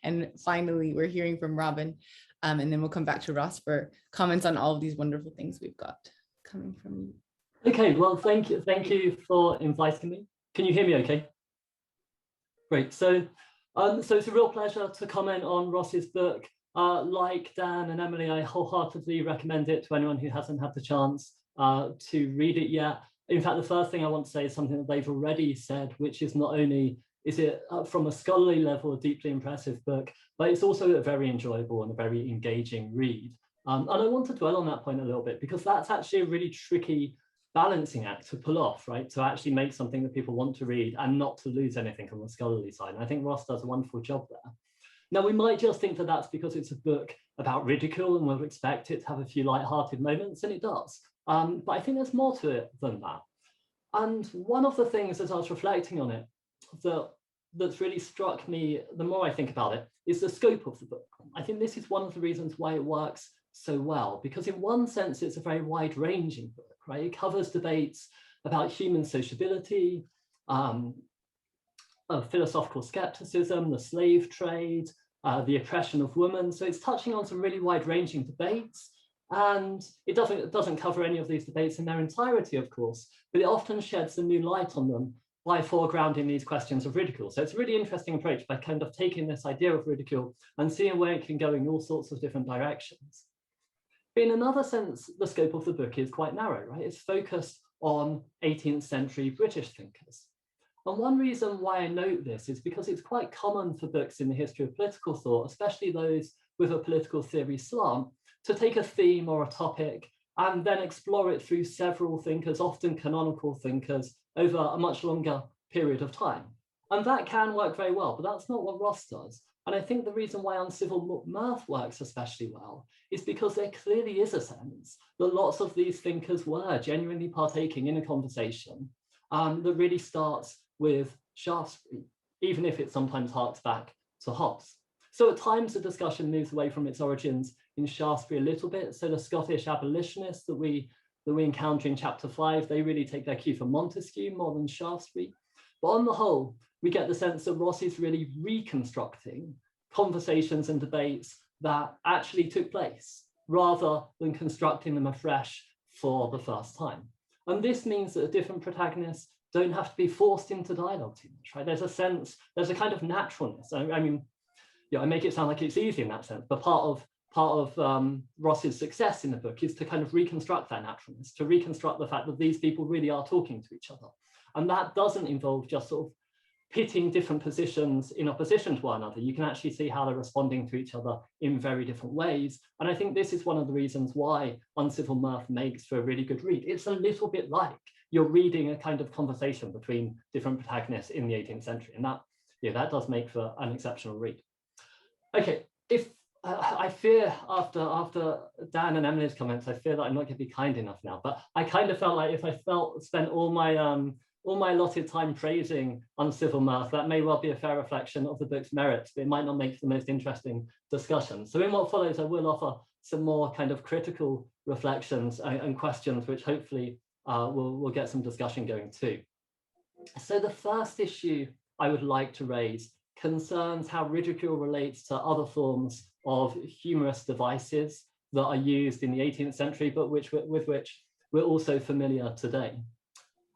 And finally, we're hearing from Robin, and then we'll come back to Ross for comments on all of these wonderful things we've got coming from you. Okay, well, thank you for inviting me. Can you hear me okay? Great, so it's a real pleasure to comment on Ross's book. Like Dan and Emily, I wholeheartedly recommend it to anyone who hasn't had the chance to read it yet. In fact, the first thing I want to say is something that they've already said, which is not only is it from a scholarly level a deeply impressive book, but it's also a very enjoyable and a very engaging read. And I want to dwell on that point a little bit, because that's actually a really tricky balancing act to pull off, right? To actually make something that people want to read and not to lose anything on the scholarly side. And I think Ross does a wonderful job there. Now, we might just think that that's because it's a book about ridicule and we'll expect it to have a few light-hearted moments, and it does. But I think there's more to it than that. And one of the things, as I was reflecting on it, that's really struck me the more I think about it, is the scope of the book. I think this is one of the reasons why it works so well, because in one sense, it's a very wide-ranging book, right? It covers debates about human sociability, philosophical skepticism, the slave trade, the oppression of women. So it's touching on some really wide-ranging debates. And it doesn't cover any of these debates in their entirety, of course, but it often sheds a new light on them by foregrounding these questions of ridicule. So it's a really interesting approach by kind of taking this idea of ridicule and seeing where it can go in all sorts of different directions. But in another sense, the scope of the book is quite narrow, right? It's focused on 18th century British thinkers. And one reason why I note this is because it's quite common for books in the history of political thought, especially those with a political theory slant, to take a theme or a topic and then explore it through several thinkers, often canonical thinkers, over a much longer period of time. And that can work very well, but that's not what Ross does. And I think the reason why Uncivil Mirth works especially well is because there clearly is a sense that lots of these thinkers were genuinely partaking in a conversation that really starts with Shaftesbury, even if it sometimes harks back to Hobbes. So at times the discussion moves away from its origins in Shaftesbury a little bit. So the Scottish abolitionists that we encounter in chapter 5, they really take their cue from Montesquieu more than Shaftesbury. But on the whole, we get the sense that Ross is really reconstructing conversations and debates that actually took place, rather than constructing them afresh for the first time. And this means that the different protagonists don't have to be forced into dialogue too much, right? There's a sense, there's a kind of naturalness. I mean, I make it sound like it's easy in that sense, but part of Ross's success in the book is to kind of reconstruct that naturalness, to reconstruct the fact that these people really are talking to each other. And that doesn't involve just sort of pitting different positions in opposition to one another. You can actually see how they're responding to each other in very different ways. And I think this is one of the reasons why Uncivil Mirth makes for a really good read. It's a little bit like you're reading a kind of conversation between different protagonists in the 18th century. And that does make for an exceptional read. Okay, if I fear after Dan and Emily's comments, I fear that I'm not going to be kind enough now, but I kind of felt like if I spent all my allotted time praising Uncivil Mirth, that may well be a fair reflection of the book's merits, but it might not make for the most interesting discussion. So in what follows, I will offer some more kind of critical reflections and questions, which hopefully we'll get some discussion going too. So the first issue I would like to raise concerns how ridicule relates to other forms of humorous devices that are used in the 18th century, but with which we're also familiar today.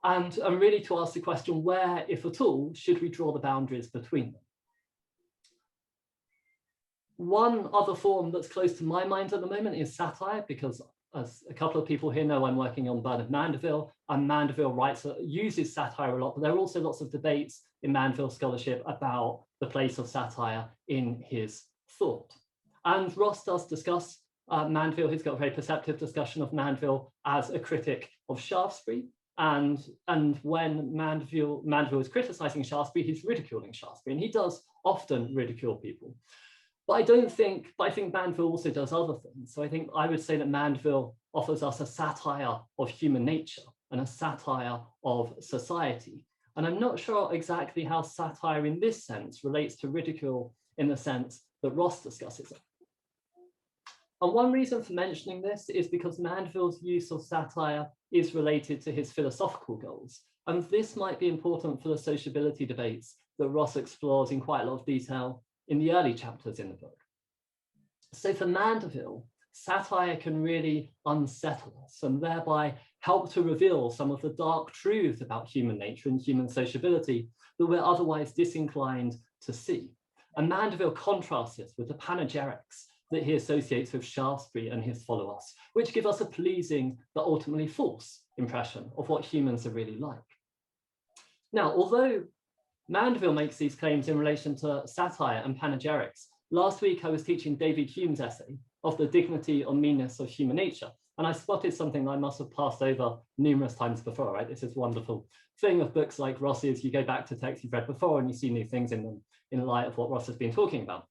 And really to ask the question, where, if at all, should we draw the boundaries between them? One other form that's close to my mind at the moment is satire, because as a couple of people here know, I'm working on Bernard Mandeville, and Mandeville uses satire a lot, but there are also lots of debates in Mandeville scholarship about the place of satire in his thought. And Ross does discuss Mandeville. He's got a very perceptive discussion of Mandeville as a critic of Shaftesbury. And when Mandeville is criticizing Shaftesbury, he's ridiculing Shaftesbury, and he does often ridicule people. But I think Mandeville also does other things. So I would say that Mandeville offers us a satire of human nature and a satire of society. And I'm not sure exactly how satire in this sense relates to ridicule in the sense that Ross discusses it. And one reason for mentioning this is because Mandeville's use of satire is related to his philosophical goals. And this might be important for the sociability debates that Ross explores in quite a lot of detail in the early chapters in the book. So for Mandeville, satire can really unsettle us and thereby help to reveal some of the dark truths about human nature and human sociability that we're otherwise disinclined to see. And Mandeville contrasts this with the panegyrics that he associates with Shaftesbury and his followers, which give us a pleasing but ultimately false impression of what humans are really like. Now, although Mandeville makes these claims in relation to satire and panegyrics, last week I was teaching David Hume's essay of the dignity or meanness of human nature, and I spotted something that I must have passed over numerous times before, right? This is a wonderful thing of books like Ross's. You go back to texts you've read before and you see new things in them in light of what Ross has been talking about.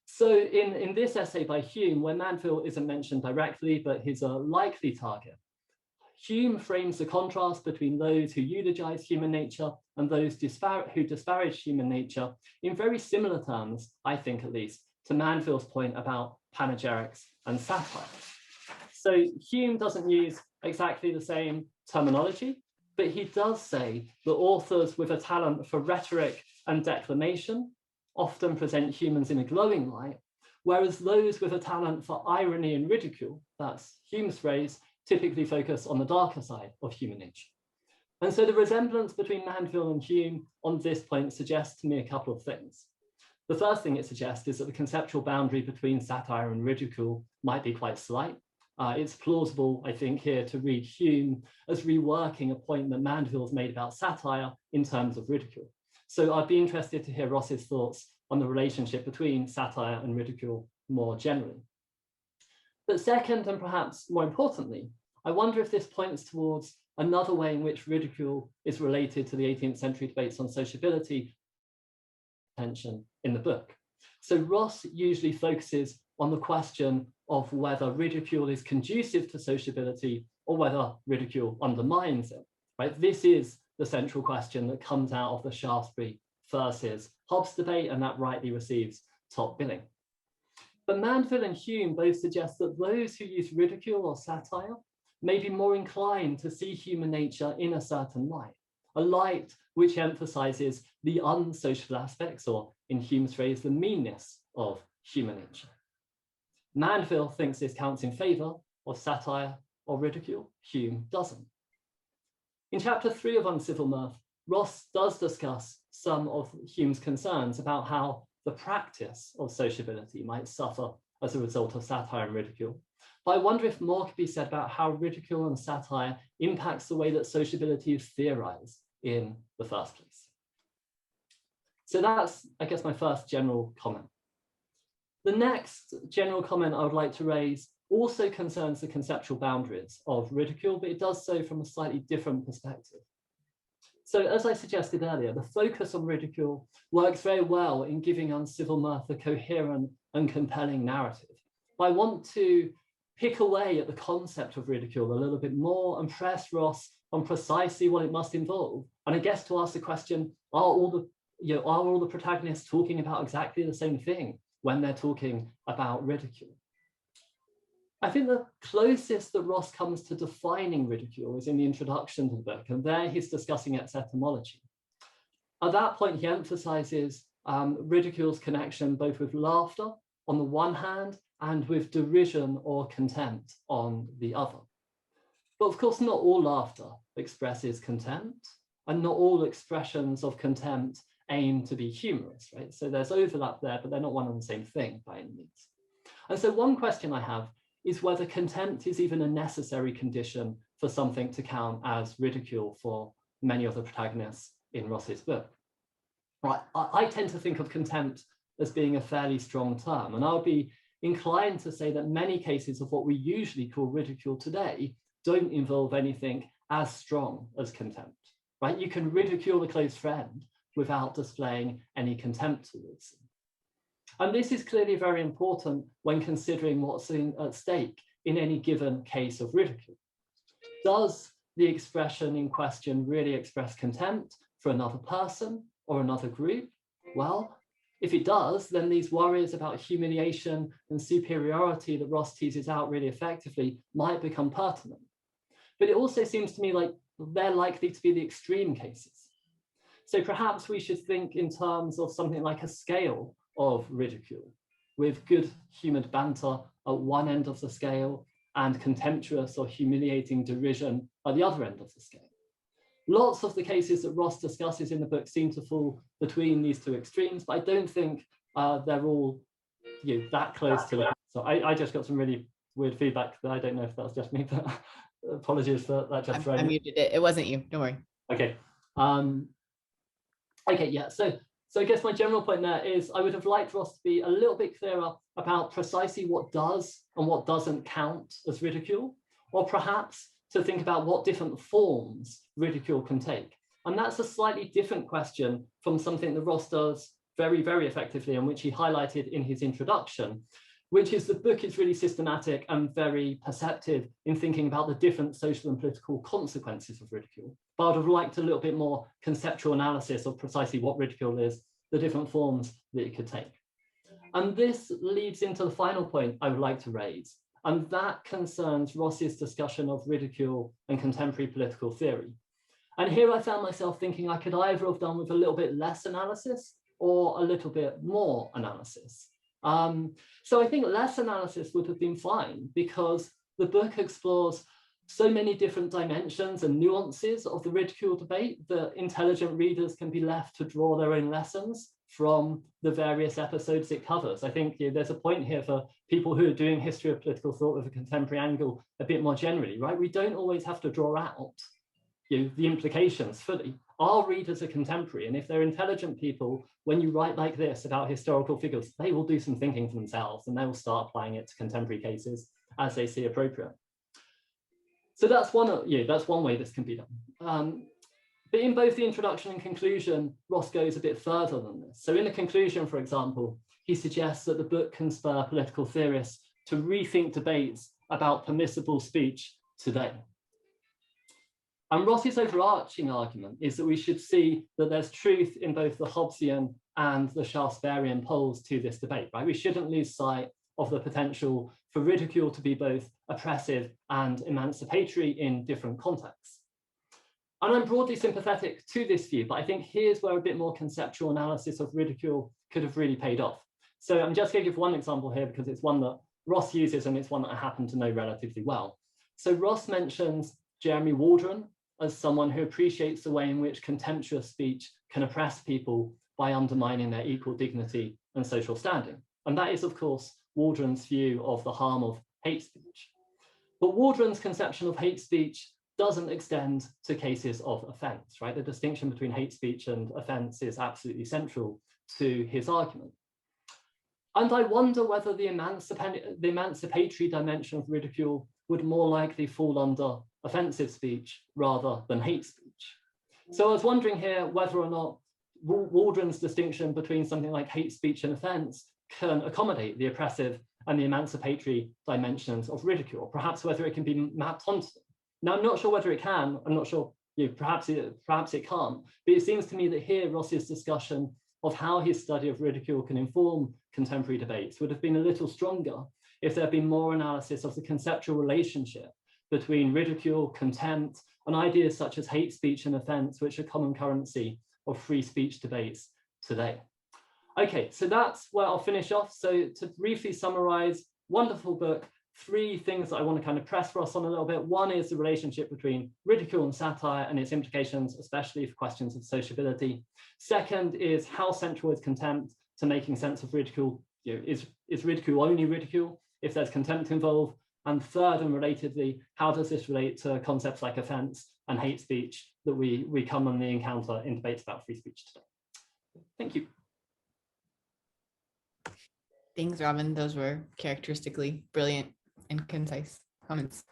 So in this essay by Hume, where Mandeville isn't mentioned directly, but he's a likely target, Hume frames the contrast between those who eulogize human nature and those who disparage human nature in very similar terms, I think at least, to Mandeville's point about panegyrics and satire. So Hume doesn't use exactly the same terminology, but he does say that authors with a talent for rhetoric and declamation often present humans in a glowing light, whereas those with a talent for irony and ridicule, that's Hume's phrase, typically focus on the darker side of human nature. And so the resemblance between Mandeville and Hume on this point suggests to me a couple of things. The first thing it suggests is that the conceptual boundary between satire and ridicule might be quite slight. It's plausible, I think, here to read Hume as reworking a point that Mandeville's made about satire in terms of ridicule. So I'd be interested to hear Ross's thoughts on the relationship between satire and ridicule more generally. But second, and perhaps more importantly, I wonder if this points towards another way in which ridicule is related to the 18th century debates on sociability attention in the book. So Ross usually focuses on the question of whether ridicule is conducive to sociability or whether ridicule undermines it, right? This is the central question that comes out of the Shaftesbury versus Hobbes debate, and that rightly receives top billing. But Mandeville and Hume both suggest that those who use ridicule or satire may be more inclined to see human nature in a certain light, a light which emphasizes the unsocial aspects, or in Hume's phrase, the meanness of human nature. Mandeville thinks this counts in favor of satire or ridicule. Hume doesn't. In chapter 3 of Uncivil Mirth, Ross does discuss some of Hume's concerns about how the practice of sociability might suffer as a result of satire and ridicule. But I wonder if more could be said about how ridicule and satire impacts the way that sociability is theorized in the first place. So that's, I guess, my first general comment. The next general comment I would like to raise also concerns the conceptual boundaries of ridicule, but it does so from a slightly different perspective. So as I suggested earlier, the focus on ridicule works very well in giving Uncivil Mirth a coherent and compelling narrative. But I want to pick away at the concept of ridicule a little bit more and press Ross on precisely what it must involve. And I guess to ask the question, are all the protagonists talking about exactly the same thing when they're talking about ridicule? I think the closest that Ross comes to defining ridicule is in the introduction to the book, and there he's discussing its etymology. At that point, he emphasizes ridicule's connection both with laughter on the one hand and with derision or contempt on the other. But of course, not all laughter expresses contempt, and not all expressions of contempt aim to be humorous, right? So there's overlap there, but they're not one and the same thing by any means. And so one question I have is whether contempt is even a necessary condition for something to count as ridicule for many of the protagonists in Ross's book. Right, I tend to think of contempt as being a fairly strong term, and I would be inclined to say that many cases of what we usually call ridicule today don't involve anything as strong as contempt, right? You can ridicule a close friend without displaying any contempt towards them. And this is clearly very important when considering what's at stake in any given case of ridicule. Does the expression in question really express contempt for another person or another group? Well, if it does, then these worries about humiliation and superiority that Ross teases out really effectively might become pertinent. But it also seems to me like they're likely to be the extreme cases. So perhaps we should think in terms of something like a scale of ridicule, with good-humoured banter at one end of the scale and contemptuous or humiliating derision at the other end of the scale. Lots of the cases that Ross discusses in the book seem to fall between these two extremes, but I don't think they're all that close to the. So I just got some really weird feedback that I don't know if that's just me, but apologies for that. Just I muted it. It wasn't you. Don't worry. Okay. Okay. Yeah. So I guess my general point there is I would have liked Ross to be a little bit clearer about precisely what does and what doesn't count as ridicule, or perhaps to think about what different forms ridicule can take. And that's a slightly different question from something that Ross does very, very effectively, and which he highlighted in his introduction, which is the book is really systematic and very perceptive in thinking about the different social and political consequences of ridicule. But I would have liked a little bit more conceptual analysis of precisely what ridicule is, the different forms that it could take. And this leads into the final point I would like to raise, and that concerns Ross's discussion of ridicule and contemporary political theory. And here I found myself thinking I could either have done with a little bit less analysis or a little bit more analysis. So I think less analysis would have been fine, because the book explores so many different dimensions and nuances of the ridicule debate that intelligent readers can be left to draw their own lessons from the various episodes it covers. I think there's a point here for people who are doing history of political thought with a contemporary angle a bit more generally, right? We don't always have to draw out the implications fully. Our readers are contemporary, and if they're intelligent people, when you write like this about historical figures, they will do some thinking for themselves, and they will start applying it to contemporary cases as they see appropriate. So that's one way this can be done. But in both the introduction and conclusion, Ross goes a bit further than this. So in the conclusion, for example, he suggests that the book can spur political theorists to rethink debates about permissible speech today. And Ross's overarching argument is that we should see that there's truth in both the Hobbesian and the Shaftesburyan poles to this debate, right? We shouldn't lose sight of the potential for ridicule to be both oppressive and emancipatory in different contexts. And I'm broadly sympathetic to this view, but I think here's where a bit more conceptual analysis of ridicule could have really paid off. So I'm just going to give one example here, because it's one that Ross uses and it's one that I happen to know relatively well. So Ross mentions Jeremy Waldron as someone who appreciates the way in which contemptuous speech can oppress people by undermining their equal dignity and social standing. And that is, of course, Waldron's view of the harm of hate speech. But Waldron's conception of hate speech doesn't extend to cases of offence, right? The distinction between hate speech and offence is absolutely central to his argument. And I wonder whether the emancipatory dimension of ridicule would more likely fall under offensive speech rather than hate speech. So I was wondering here whether or not Waldron's distinction between something like hate speech and offence can accommodate the oppressive and the emancipatory dimensions of ridicule, perhaps whether it can be mapped onto them. Now, I'm not sure whether it can, I'm not sure, perhaps it can't, but it seems to me that here Ross's discussion of how his study of ridicule can inform contemporary debates would have been a little stronger if there had been more analysis of the conceptual relationship between ridicule, contempt, and ideas such as hate speech and offence, which are common currency of free speech debates today. Okay, so that's where I'll finish off. So to briefly summarize, wonderful book, 3 things that I want to kind of press Ross on a little bit. One is the relationship between ridicule and satire and its implications, especially for questions of sociability. Second is how central is contempt to making sense of ridicule? Is ridicule only ridicule if there's contempt involved? And third, and relatedly, how does this relate to concepts like offence and hate speech that we commonly encounter in debates about free speech today? Thank you. Thanks, Robin. Those were characteristically brilliant and concise comments.